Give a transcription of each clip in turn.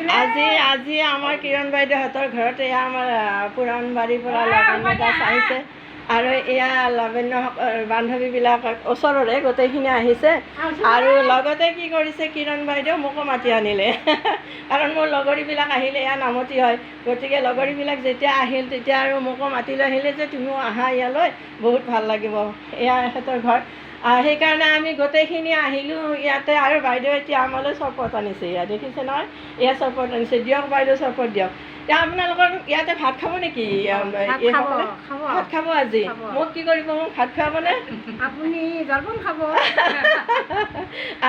আজি আজি আমাৰ কিৰণ বাইদেউহঁতৰ ঘৰত এয়া আমাৰ পুৰণবাৰীৰ পৰা লাৱণ্য দাস আহিছে আৰু এয়া লাৱণ্য বান্ধৱীবিলাক ওচৰৰে গোটেইখিনি আহিছে আৰু লগতে কি কৰিছে কিৰণ বাইদেউ মোকো মাতি আনিলে কাৰণ মোৰ লগৰীবিলাক আহিলে এয়া নামতি হয় গতিকে লগৰীবিলাক যেতিয়া আহিল তেতিয়া আৰু মোকো মাতি লৈ আহিলে যে তুমিও আহা ইয়ালৈ বহুত ভাল লাগিব এয়া এখেতৰ ঘৰ সেইকাৰণে আমি গোটেইখিনি আহিলোঁ ইয়াতে আৰু বাইদেউ এতিয়া আমালৈ চৰবত আনিছে এয়া দেখিছে নহয় এয়া চৰবত আনিছে দিয়ক বাইদেউ চৰবত দিয়ক এতিয়া আপোনালোকৰ ইয়াতে ভাত খাব নেকি ভাত খাব আজি মোক কি কৰিব মোক ভাত খুৱাবনে আপুনি জলপান খাব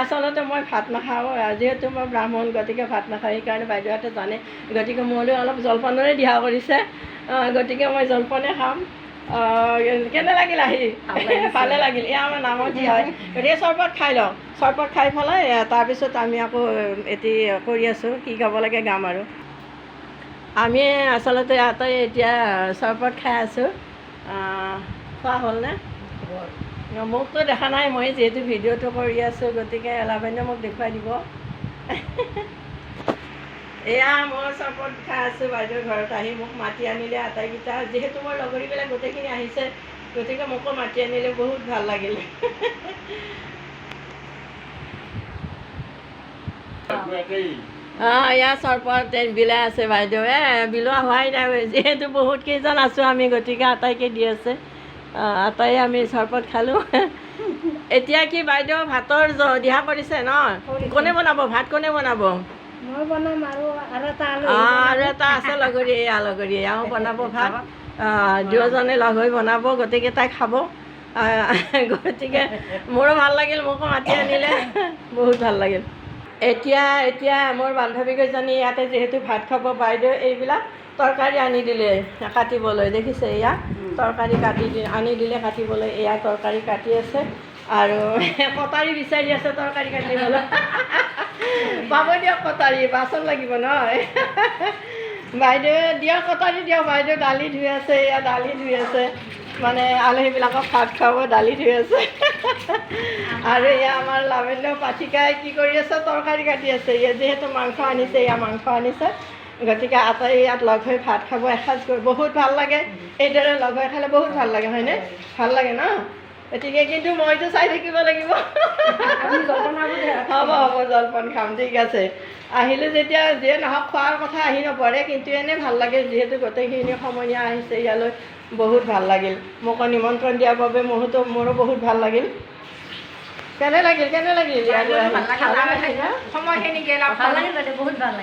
আচলতে মই ভাত নাখাওঁ যিহেতু মই ব্ৰাহ্মণ গতিকে ভাত নাখাওঁ সেইকাৰণে বাইদেউহঁতে জানে গতিকে মোলৈ অলপ জলপানৰে দিহা কৰিছে গতিকে মই জলপানে খাম কেনে লাগিল আহি ভালে লাগিল এয়া আমাৰ নামতি হয় গতিকে চৰবত খাই লওঁ চৰবত খাই পেলাই তাৰপিছত আমি আকৌ এটি কৰি আছোঁ কি গাব লাগে গাম আৰু আমি আচলতে ইয়াতে এতিয়া চৰবত খাই আছোঁ খোৱা হ'লনে মোকতো দেখা নাই মই যিহেতু ভিডিঅ'টো কৰি আছোঁ গতিকে লাৱণ্য মোক দেখুৱাই দিব এয়া মই চৰবত খাই আছোঁ বাইদেউৰ ঘৰত আহি মোক মাতি আনিলে আটাইকেইটা যিহেতু মোৰ লগৰীবিলাক গোটেইখিনি আহিছে গতিকে মোকো মাতি আনিলে বহুত ভাল লাগিল এয়া চৰবত বিলাই আছে বাইদেৱে বিলোৱা হোৱাই নাই যিহেতু বহুত কেইজন আছোঁ আমি গতিকে আটাইকে দি আছে আটাই আমি চৰবত খালোঁ এতিয়া কি বাইদেউ ভাতৰ দিহা কৰিছে ন কোনে বনাব ভাত কোনে বনাব মই বনাম আৰু এটা আছে লগৰী এয়াও বনাব ভাত দুয়োজনে লগ হৈ বনাব গোটেইকেইটাই খাব গতিকে মোৰো ভাল লাগিল মোকো মাতি আনিলে বহুত ভাল লাগিল এতিয়া মোৰ বান্ধৱীকেইজনী ইয়াতে যিহেতু ভাত খাব বাইদেউ এইবিলাক তৰকাৰী আনি দিলে কাটিবলৈ দেখিছে এয়া তৰকাৰী আনি দিলে কাটিবলৈ এয়া তৰকাৰী কাটি আছে আৰু কটাৰী বিচাৰি আছে তৰকাৰী কাটিবলৈ পাব দিয়ক কটাৰী বাচন লাগিব নহয় বাইদেৱে দিয়ক কটাৰী দিয়ক বাইদেউ দালি ধুই আছে এয়া দালি ধুই আছে মানে আলহীবিলাকক ভাত খুৱাব দালি ধুই আছে আৰু এয়া আমাৰ লাৱণ্য পাঠিকাই কি কৰি আছে তৰকাৰী কাটি আছে এয়া যিহেতু মাংস আনিছে এয়া মাংস আনিছে গতিকে আটাই ইয়াত লগ হৈ ভাত খাব এসাঁজ কৰি বহুত ভাল লাগে এইদৰে লগ হৈ খালে বহুত ভাল লাগে হয়নে ভাল লাগে ন গতিকে কিন্তু মইতো চাই থাকিব লাগিব হ'ব জলপান খাম ঠিক আছে আহিলোঁ যেতিয়া যিয়ে নহওক খোৱাৰ কথা আহি নপৰে কিন্তু এনেই ভাল লাগে যিহেতু গোটেইখিনি সমনীয়া আহিছে ইয়ালৈ বহুত ভাল লাগিল মোকো নিমন্ত্ৰণ দিয়াৰ বাবে মোৰো বহুত ভাল লাগিল কেনে লাগিল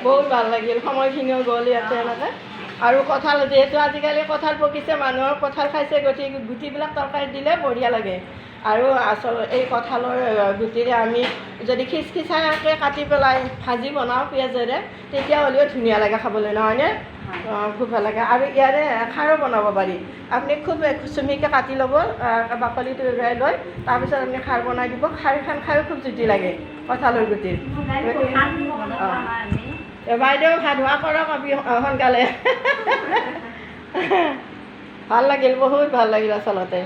বহুত ভাল লাগিল সময়খিনিও গ'ল ইয়াতে এনেকৈ আৰু কঁঠাল যিহেতু আজিকালি কঁঠাল পকিছে মানুহৰ কঁঠাল খাইছে গতিকে গুটিবিলাক তৰকাৰীত দিলে বঢ়িয়া লাগে আৰু আচলতে এই কঁঠালৰ গুটিৰে আমি যদি খিচখিচাকৈ কাটি পেলাই ভাজি বনাওঁ পিঁয়াজেৰে তেতিয়া হ'লেও ধুনীয়া লাগে খাবলৈ নহয়নে খুব ভাল লাগে আৰু ইয়াৰে খাৰো বনাব পাৰি আপুনি খুব চুমিকৈ কাটি ল'ব বাকলিটো এৰুৱাই লৈ তাৰপিছত আপুনি খাৰ বনাই দিব খাৰখন খায়ো খুব জুতি লাগে কঁঠালৰ গুটিৰ বাইদেউ ভাত হোৱা কৰক সোনকালে ভাল লাগিল বহুত ভাল লাগিল আচলতে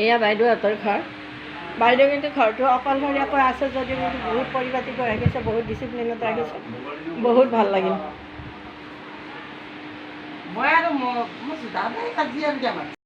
এয়া বাইদেউহঁতৰ ঘৰ বাইদেউ কিন্তু ঘৰটো অকলশৰীয়াকৈ আছে যদিও কিন্তু বহুত পৰিপাটিকৈ ৰাখিছে বহুত ডিচিপ্লিনত ৰাখিছে বহুত ভাল লাগিল মই আৰু